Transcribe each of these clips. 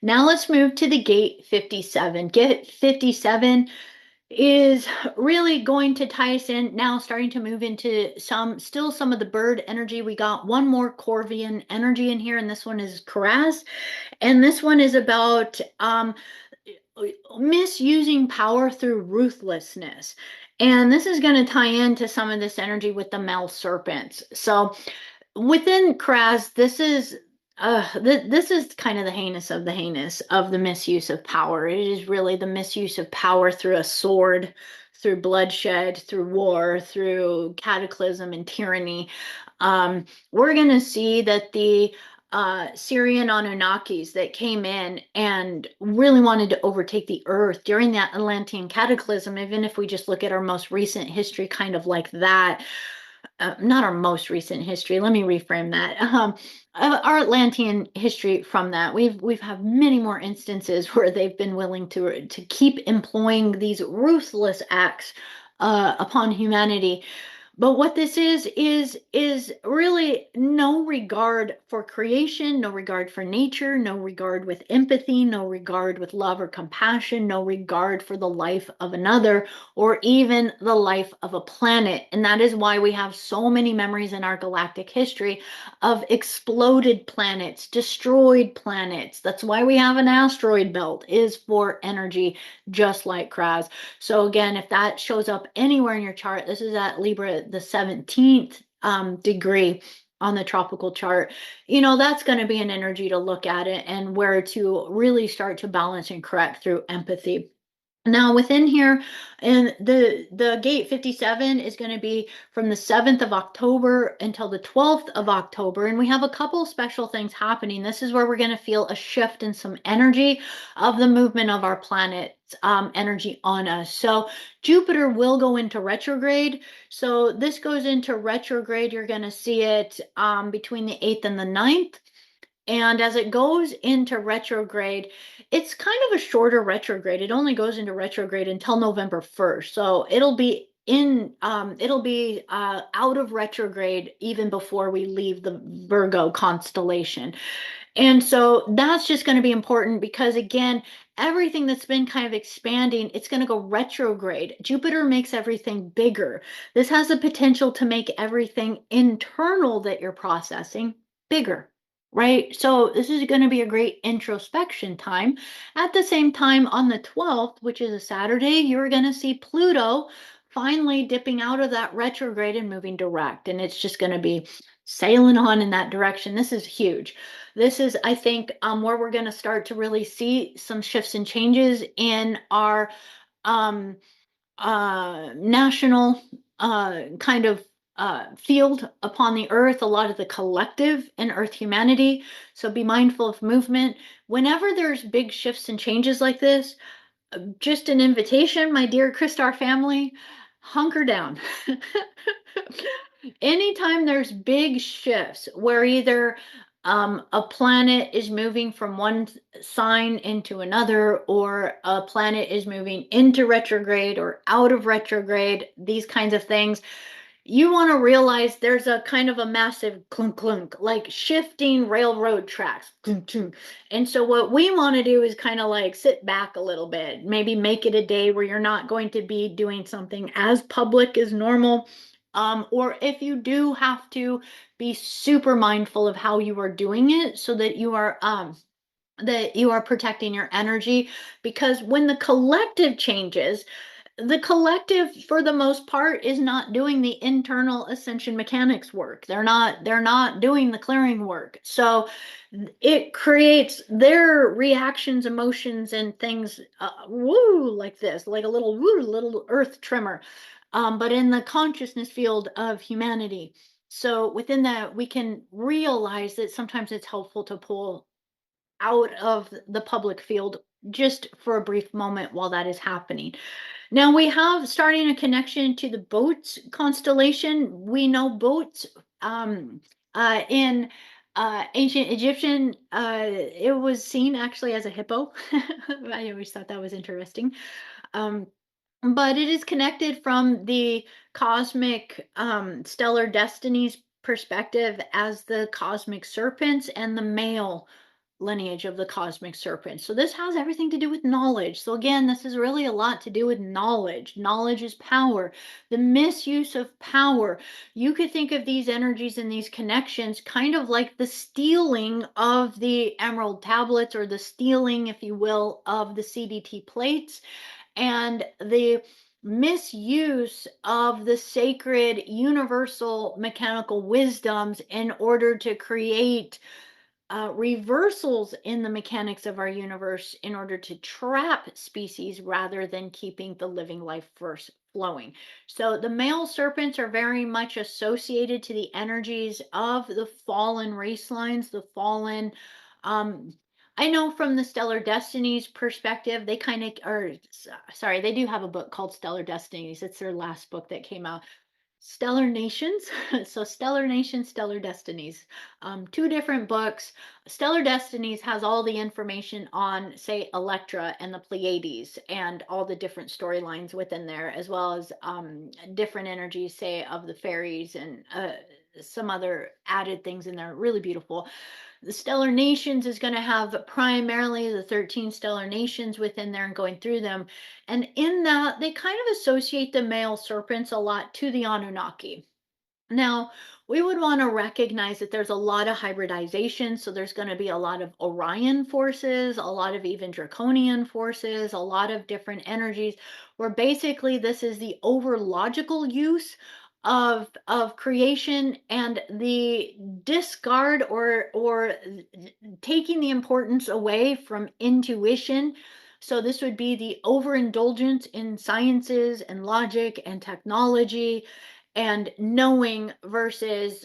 Now let's move to the gate 57. Gate 57 is really going to tie us in now, starting to move into some of the bird energy. We got one more Corvian energy in here, and this one is Karaz. And this one is about misusing power through ruthlessness. And this is going to tie into some of this energy with the male serpents. So within Kraz, this is kind of the heinous of the heinous of the misuse of power. It is really the misuse of power through a sword, through bloodshed, through war, through cataclysm and tyranny. We're going to see that the Syrian Anunnakis that came in and really wanted to overtake the earth during that Atlantean cataclysm, even if we just look at our most recent history, kind of like that, not our most recent history. Let me reframe that. Our Atlantean history from that, we've had many more instances where they've been willing to keep employing these ruthless acts upon humanity. But what this is really no regard for creation, no regard for nature, no regard with empathy, no regard with love or compassion, no regard for the life of another or even the life of a planet. And that is why we have so many memories in our galactic history of exploded planets, destroyed planets. That's why we have an asteroid belt, is for energy, just like Kraz. So again, if that shows up anywhere in your chart, this is at Libra, the 17th degree on the tropical chart, that's going to be an energy to look at it and where to really start to balance and correct through empathy. Now within here, and the gate 57 is going to be from the 7th of October until the 12th of October, and we have a couple special things happening. This is where we're going to feel a shift in some energy of the movement of our planet's energy on us. So Jupiter will go into retrograde. So this goes into retrograde. You're going to see it between the 8th and the 9th. And as it goes into retrograde, it's kind of a shorter retrograde. It only goes into retrograde until November 1st. So it'll be out of retrograde even before we leave the Virgo constellation. And so that's just going to be important because, again, everything that's been kind of expanding, it's going to go retrograde. Jupiter makes everything bigger. This has the potential to make everything internal that you're processing bigger. Right. So this is going to be a great introspection time. At the same time, on the 12th, which is a Saturday, you're going to see Pluto finally dipping out of that retrograde and moving direct. And it's just going to be sailing on in that direction. This is huge. This is, I think, where we're going to start to really see some shifts and changes in our um, national kind of field upon the earth, a lot of the collective in earth humanity. So be mindful of movement. Whenever there's big shifts and changes like this, just an invitation, my dear Christar family, hunker down. Anytime there's big shifts where either a planet is moving from one sign into another, or a planet is moving into retrograde or out of retrograde, these kinds of things, you want to realize there's a kind of a massive clunk clunk, like shifting railroad tracks. Clunk, clunk. And so what we want to do is kind of like sit back a little bit, maybe make it a day where you're not going to be doing something as public as normal. Or if you do have to, be super mindful of how you are doing it so that you are protecting your energy, because when the collective changes, the collective for the most part is not doing the internal ascension mechanics work. They're not doing the clearing work. So it creates their reactions, emotions, and things woo, like this, like a little woo, little earth tremor, but in the consciousness field of humanity. So within that, we can realize that sometimes it's helpful to pull out of the public field just for a brief moment while that is happening. Now we have starting a connection to the boats constellation. We know boats in ancient Egyptian, it was seen actually as a hippo. I always thought that was interesting. Um, but it is connected from the cosmic stellar destinies perspective as the cosmic serpents and the male lineage of the cosmic serpent. So this has everything to do with knowledge. So again, this is really a lot to do with knowledge. Knowledge is power. The misuse of power. You could think of these energies and these connections kind of like the stealing of the emerald tablets, or the stealing, if you will, of the CDT plates, and the misuse of the sacred universal mechanical wisdoms in order to create reversals in the mechanics of our universe in order to trap species rather than keeping the living life force flowing. So the male serpents are very much associated to the energies of the fallen race lines, the fallen. Um, I know from the Stellar Destinies perspective, they kind of are. Sorry, they do have a book called Stellar Destinies. It's their last book that came out. Stellar Nations. So Stellar Nations, Stellar Destinies. Two different books. Stellar Destinies has all the information on, say, Electra and the Pleiades and all the different storylines within there, as well as different energies, say, of the fairies and some other added things in there. Really beautiful. The Stellar Nations is going to have primarily the 13 stellar nations within there and going through them. And in that, they kind of associate the male serpents a lot to the Anunnaki. Now, we would want to recognize that there's a lot of hybridization. So there's going to be a lot of Orion forces, a lot of even Draconian forces, a lot of different energies, where basically this is the over logical use of creation and the discard or taking the importance away from intuition. So this would be the overindulgence in sciences and logic and technology and knowing versus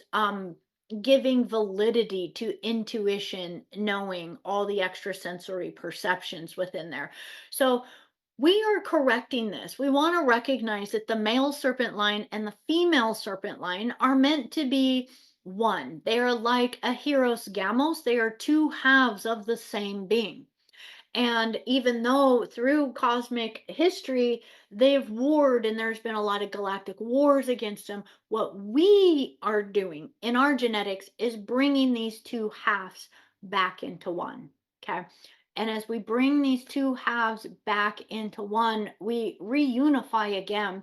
giving validity to intuition, knowing all the extrasensory perceptions within there. So we are correcting this. We want to recognize that the male serpent line and the female serpent line are meant to be one. They are like a heros gamos. They are two halves of the same being. And even though through cosmic history they've warred and there's been a lot of galactic wars against them, what we are doing in our genetics is bringing these two halves back into one. Okay. And as we bring these two halves back into one, we reunify again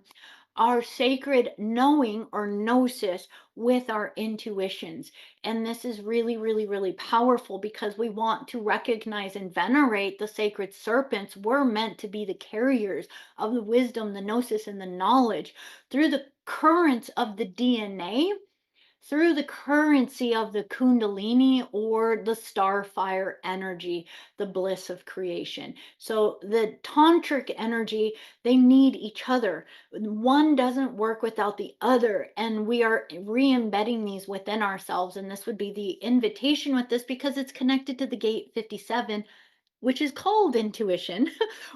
our sacred knowing or gnosis with our intuitions. And this is really, really, really powerful because we want to recognize and venerate the sacred serpents. We're meant to be the carriers of the wisdom, the gnosis, and the knowledge through the currents of the DNA, through the currency of the kundalini or the starfire energy, the bliss of creation. So the tantric energy, they need each other. One doesn't work without the other, and we are re-embedding these within ourselves. And this would be the invitation with this because it's connected to the gate 57, which is called intuition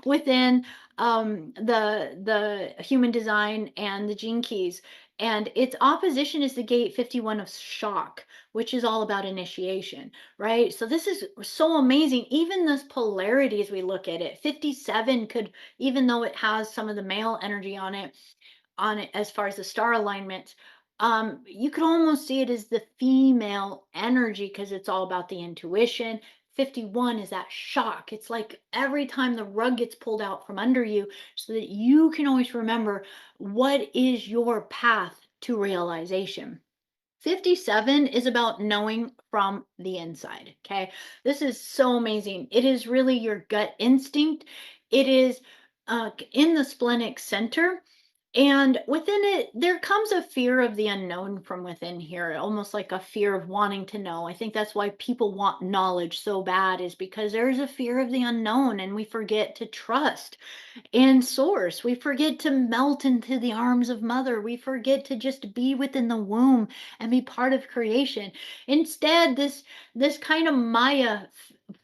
within the human design and the gene keys. And its opposition is the gate 51 of shock, which is all about initiation, right? So this is so amazing. Even this polarity, as we look at it, 57 could, even though it has some of the male energy on it as far as the star alignments, you could almost see it as the female energy because it's all about the intuition. 51 is that shock. It's like every time the rug gets pulled out from under you, so that you can always remember what is your path to realization. 57 is about knowing from the inside. Okay. This is so amazing. It is really your gut instinct. It is in the splenic center. And within it, there comes a fear of the unknown from within here, almost like a fear of wanting to know. I think that's why people want knowledge so bad, is because there's a fear of the unknown and we forget to trust and source. We forget to melt into the arms of mother. We forget to just be within the womb and be part of creation. Instead, this kind of Maya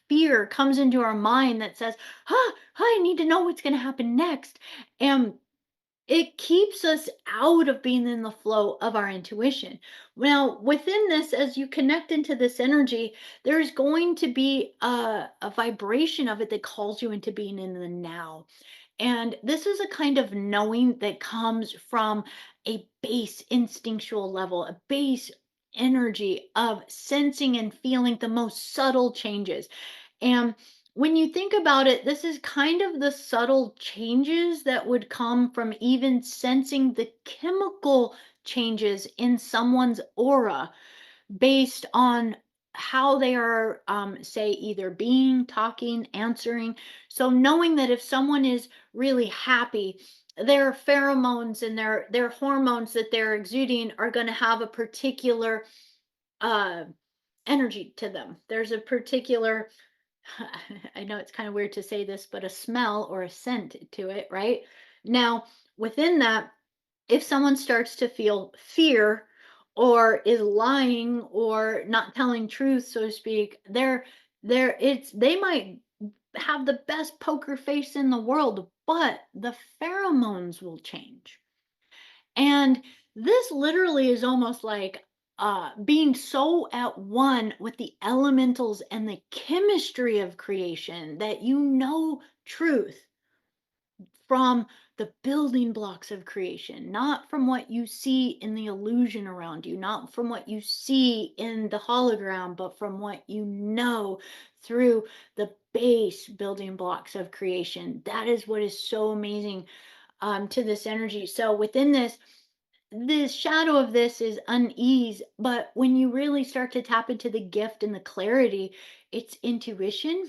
fear comes into our mind that says, I need to know what's going to happen next. And it keeps us out of being in the flow of our intuition. Now, within this, as you connect into this energy, there's going to be a vibration of it that calls you into being in the now. And this is a kind of knowing that comes from a base instinctual level, a base energy of sensing and feeling the most subtle changes. And when you think about it, this is kind of the subtle changes that would come from even sensing the chemical changes in someone's aura based on how they are, say, either being, talking, answering. So knowing that if someone is really happy, their pheromones and their hormones that they're exuding are going to have a particular uh energy to them. There's a particular I know it's kind of weird to say this, but a smell or a scent to it, right? Now, within that, if someone starts to feel fear or is lying or not telling truth, so to speak, they might have the best poker face in the world, but the pheromones will change. And this literally is almost like being so at one with the elementals and the chemistry of creation that you know truth from the building blocks of creation, not from what you see in the illusion around you, not from what you see in the hologram, but from what you know through the base building blocks of creation. That is what is so amazing to this energy. So within this, the shadow of this is unease, but when you really start to tap into the gift and the clarity, it's intuition.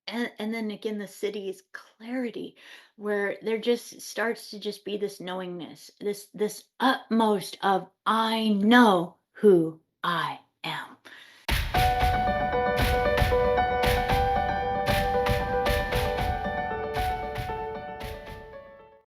And then again, the city is clarity, where there just starts to just be this knowingness, this utmost of I know who I